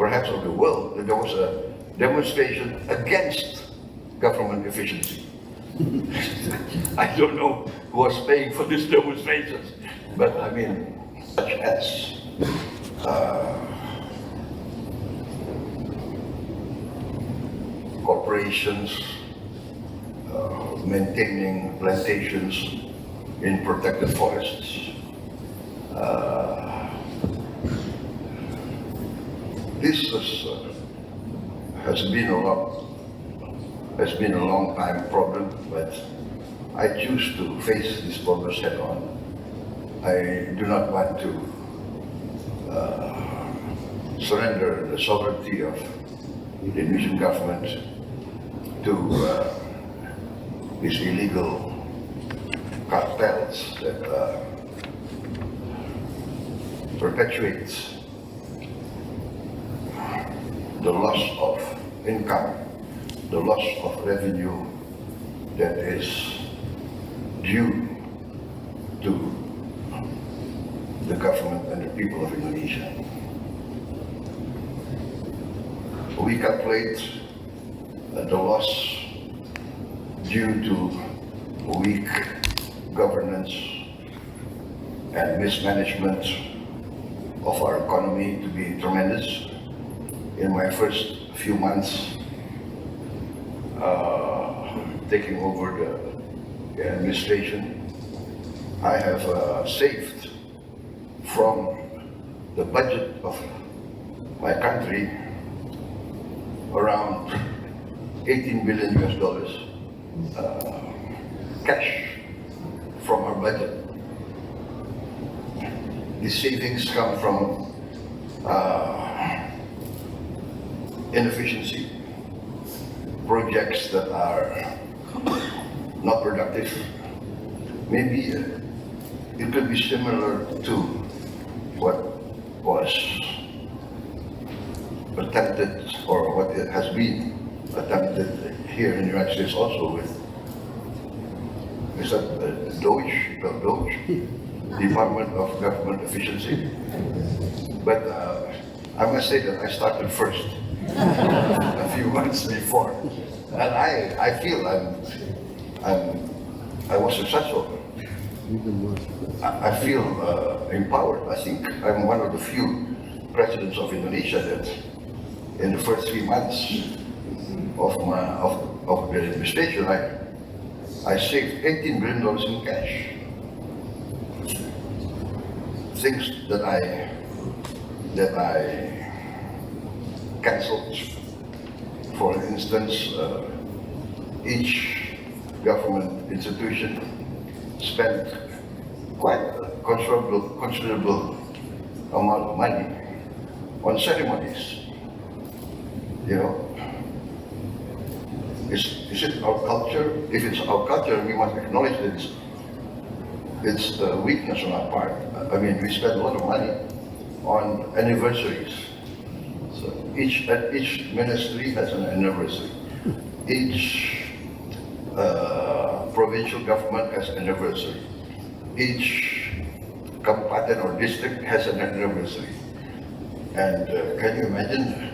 perhaps of the world, that there was a demonstration against government efficiency. I don't know who was paying for these demonstrations, but I mean, such as corporations maintaining plantations in protected forests. This has been a long time problem, but I choose to face this problem head on. I do not want to surrender the sovereignty of the Indonesian government to these illegal cartels that perpetuate the loss of income, the loss of revenue that is due to the government and the people of Indonesia. We calculate the loss due to weak governance and mismanagement of our economy to be tremendous. In my first few months taking over the administration, I have saved from the budget of my country around $18 billion cash from our budget. These savings come from inefficiency, projects that are not productive. Maybe it could be similar to what was attempted, or what it has been attempted here in the United States also with, is that DOGE, Department of Government Efficiency. But I must say that I started first a few months before, and I feel I was successful. I feel empowered. I think I'm one of the few presidents of Indonesia that in the first 3 months of the administration, I saved $18 billion in cash. Things that I cancelled. For instance, each government institution spent quite a considerable amount of money on ceremonies. You know, is it our culture? If it's our culture, we must acknowledge that it's a weakness on our part. I mean, we spend a lot of money on anniversaries. So each ministry has an anniversary. Each provincial government has an anniversary. Each kabupaten or district has an anniversary. And can you imagine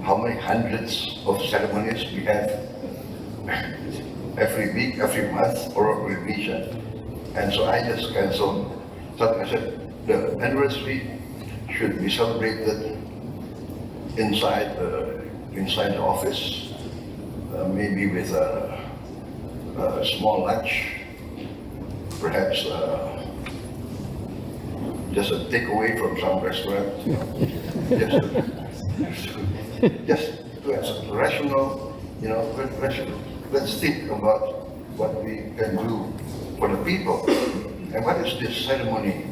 how many hundreds of ceremonies we have every week, every month, or every region? And so I just canceled. So I said the anniversary should be celebrated inside the office, maybe with a small lunch, perhaps just a takeaway from some restaurant. Just to have rational, you know, rational. Let's think about what we can do for the people. And what is this ceremony?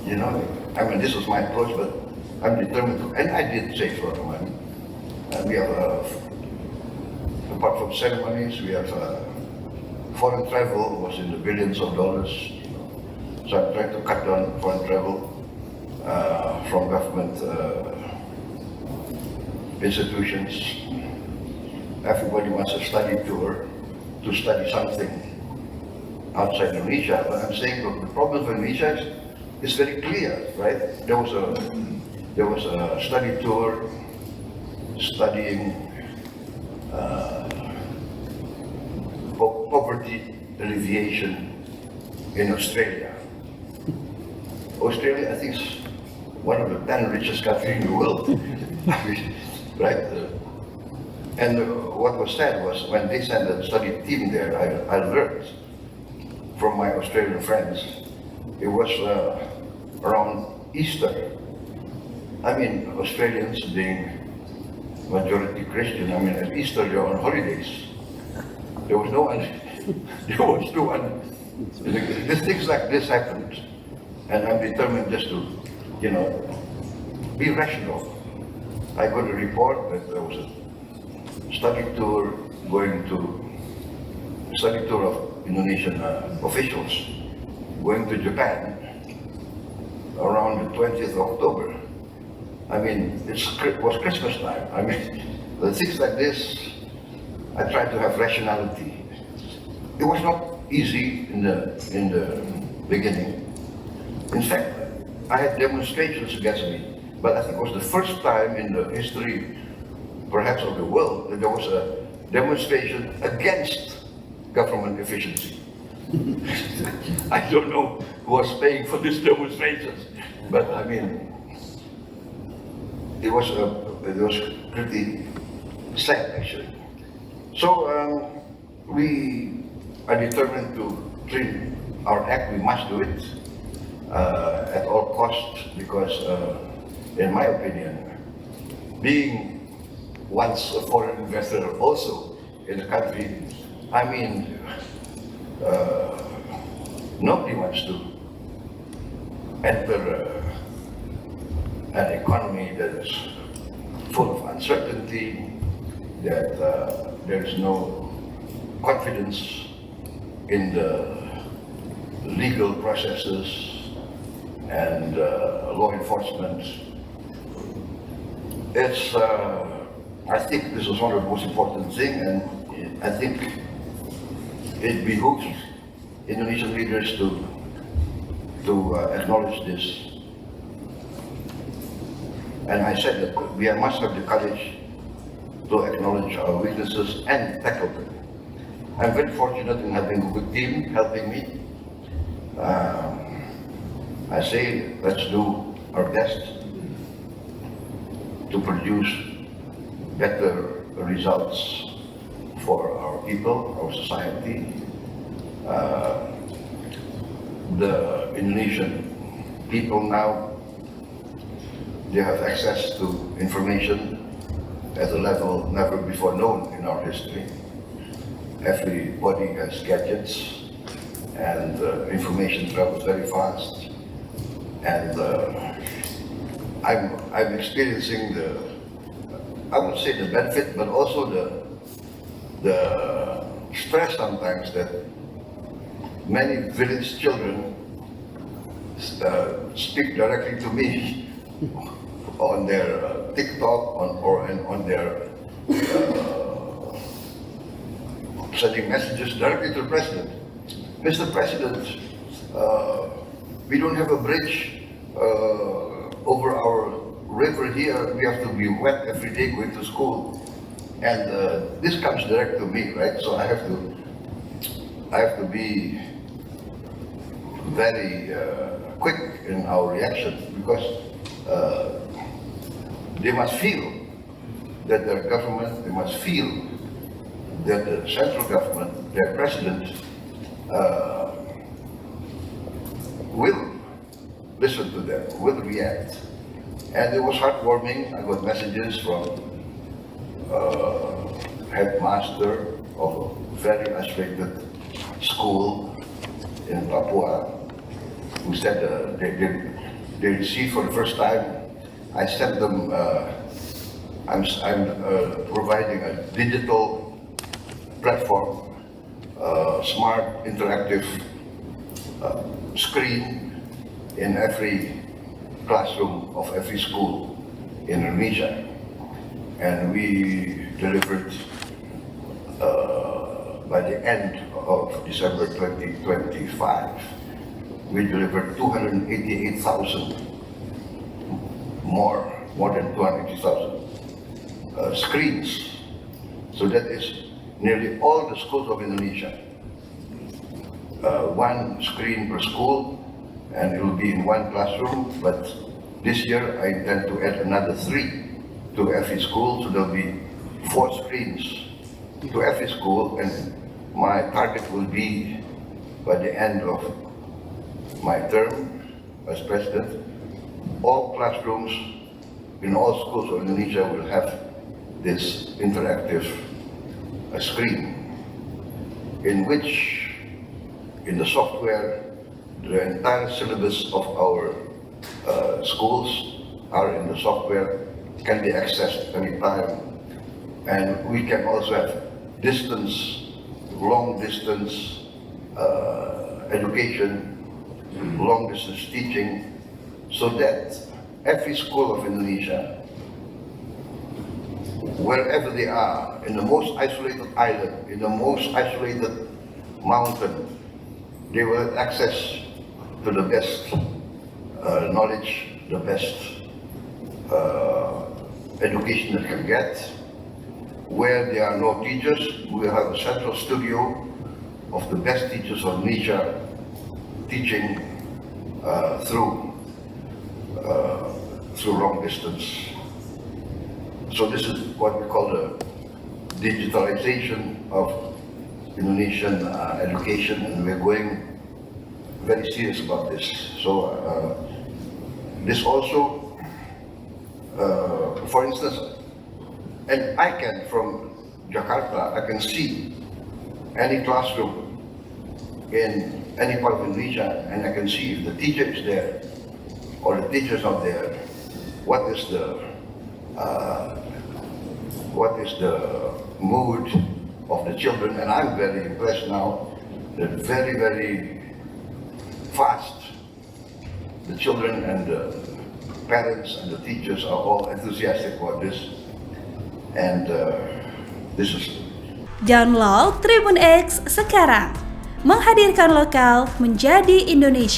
You know, I mean, this was my approach, but I'm determined to, and I did save a lot of money. And we have, apart from ceremonies, we have foreign travel was in the billions of dollars. So I'm trying to cut down foreign travel from government institutions. Everybody wants a study tour to study something outside Indonesia. But I'm saying, look, the problem for Indonesia is very clear, right? There was a study tour studying poverty alleviation in Australia. Australia, I think, is one of the 10 richest countries in the world, right? And what was said was, when they sent a study team there, I learned from my Australian friends, it was around Easter. I mean, Australians being majority Christian, I mean, at Easter they're on holidays. There was no one, things like this happened, and I'm determined just to, be rational. I got a report that there was a study tour of Indonesian officials going to Japan around the 20th of October. I mean, it was Christmas time. I mean, the things like this, I tried to have rationality. It was not easy in the beginning. In fact, I had demonstrations against me, but I think it was the first time in the history, perhaps of the world, that there was a demonstration against government efficiency. I don't know who was paying for these demonstrations, but I mean, it was pretty sad actually. So we are determined to treat our act. We must do it at all costs, because in my opinion, being once a foreign investor also in the country, I mean, nobody wants to enter an economy that is full of uncertainty, that there is no confidence in the legal processes and law enforcement. It's, I think this is one of the most important things, and I think it behooves Indonesian leaders to acknowledge this. And I said that we must have the courage to acknowledge our weaknesses and tackle them. I'm very fortunate in having a good team helping me. I say, let's do our best to produce better results for our people, our society. The Indonesian people now, they have access to information at a level never before known in our history. Everybody has gadgets, and information travels very fast. And I'm experiencing I would say the benefit, but also the stress sometimes that many village children speak directly to me on their TikTok on their sending messages directly to the President. Mr. President, we don't have a bridge over our river here. We have to be wet every day going to school, and this comes direct to me, right? So I have to be very quick in our reaction, because they must feel that their government, they must feel that the central government, their president, will listen to them, will react. And it was heartwarming. I got messages from headmaster of a very isolated school in Papua, who said they received for the first time. I sent them, I'm providing a digital platform, smart interactive screen in every classroom of every school in Indonesia. And we delivered, by the end of December 2025, we delivered 288,000 more than 280,000 screens. So that is nearly all the schools of Indonesia. One screen per school, and it will be in one classroom, but this year I intend to add another 3 to every school, so there'll be 4 screens to every school, and my target will be by the end of my term as president, all classrooms in all schools of Indonesia will have this interactive screen, in which, in the software, the entire syllabus of our schools are in the software, can be accessed anytime, and we can also have long distance education, long distance teaching, so that every school of Indonesia, wherever they are, in the most isolated island, in the most isolated mountain, they will have access to the best knowledge, the best education they can get. Where there are no teachers, we will have a central studio of the best teachers of Indonesia teaching through long distance. So this is what we call the digitalization of Indonesian education, and we're going very serious about this. So this also, for instance, and I can, from Jakarta, I can see any classroom in any part of Indonesia, and I can see if the teacher is there or the teacher is not there, what is the mood of the children. And I'm very impressed now that very, very fast the children and the parents and the teachers are all enthusiastic about this. And this is. Download Tribun X sekarang, menghadirkan lokal menjadi Indonesia.